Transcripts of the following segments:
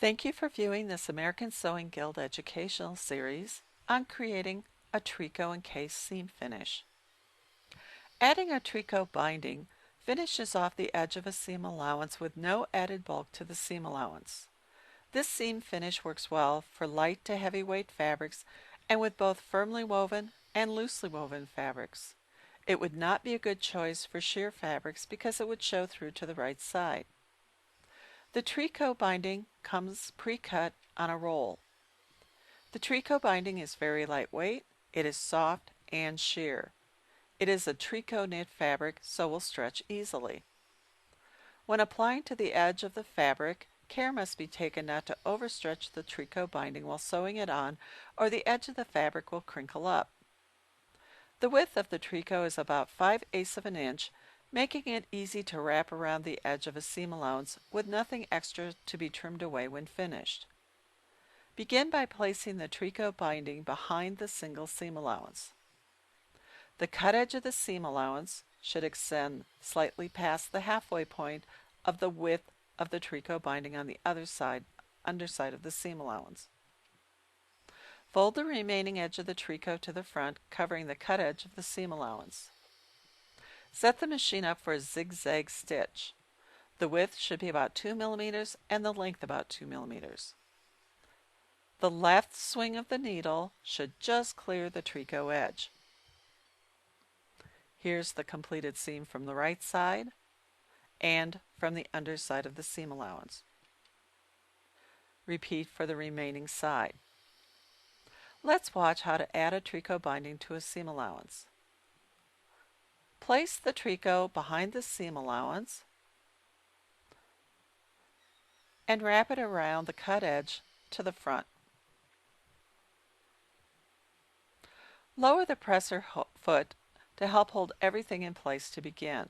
Thank you for viewing this American Sewing Guild educational series on creating a Tricot Encased Seam Finish. Adding a tricot binding finishes off the edge of a seam allowance with no added bulk to the seam allowance. This seam finish works well for light to heavyweight fabrics and with both firmly woven and loosely woven fabrics. It would not be a good choice for sheer fabrics because it would show through to the right side. The tricot binding comes pre-cut on a roll. The tricot binding is very lightweight, it is soft and sheer. It is a tricot knit fabric, so will stretch easily. When applying to the edge of the fabric, care must be taken not to overstretch the tricot binding while sewing it on, or the edge of the fabric will crinkle up. The width of the tricot is about 5/8 of an inch, making it easy to wrap around the edge of a seam allowance with nothing extra to be trimmed away when finished. Begin by placing the tricot binding behind the single seam allowance. The cut edge of the seam allowance should extend slightly past the halfway point of the width of the tricot binding on the underside of the seam allowance. Fold the remaining edge of the tricot to the front, covering the cut edge of the seam allowance. Set the machine up for a zigzag stitch. The width should be about 2 millimeters and the length about 2 millimeters. The left swing of the needle should just clear the tricot edge. Here's the completed seam from the right side and from the underside of the seam allowance. Repeat for the remaining side. Let's watch how to add a tricot binding to a seam allowance. Place the tricot behind the seam allowance and wrap it around the cut edge to the front. Lower the presser foot to help hold everything in place to begin.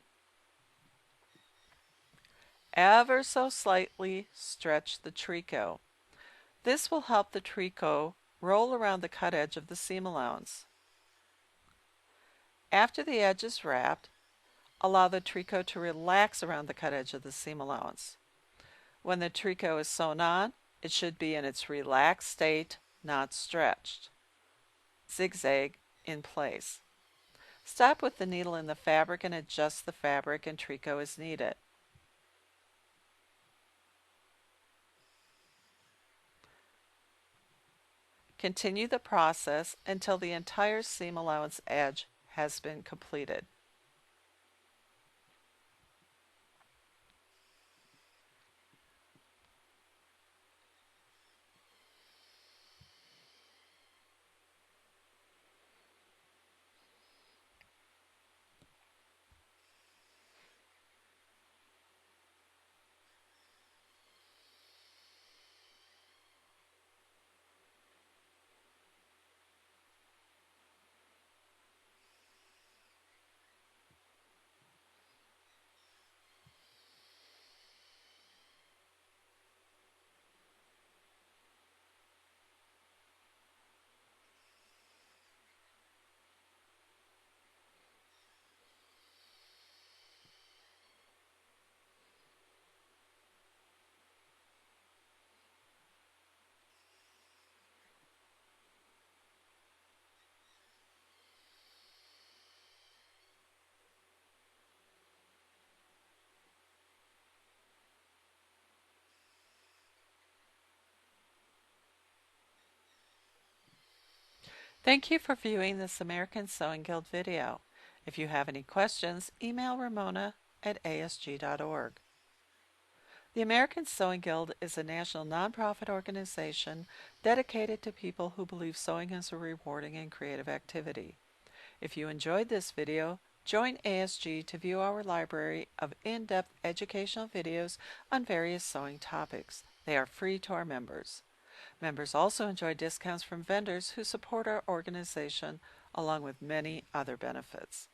Ever so slightly stretch the tricot. This will help the tricot roll around the cut edge of the seam allowance. After the edge is wrapped, allow the tricot to relax around the cut edge of the seam allowance. When the tricot is sewn on, it should be in its relaxed state, not stretched. Zigzag in place. Stop with the needle in the fabric and adjust the fabric and tricot as needed. Continue the process until the entire seam allowance edge has been completed. Thank you for viewing this American Sewing Guild video. If you have any questions, email Ramona@asg.org. The American Sewing Guild is a national nonprofit organization dedicated to people who believe sewing is a rewarding and creative activity. If you enjoyed this video, join ASG to view our library of in-depth educational videos on various sewing topics. They are free to our members. Members also enjoy discounts from vendors who support our organization, along with many other benefits.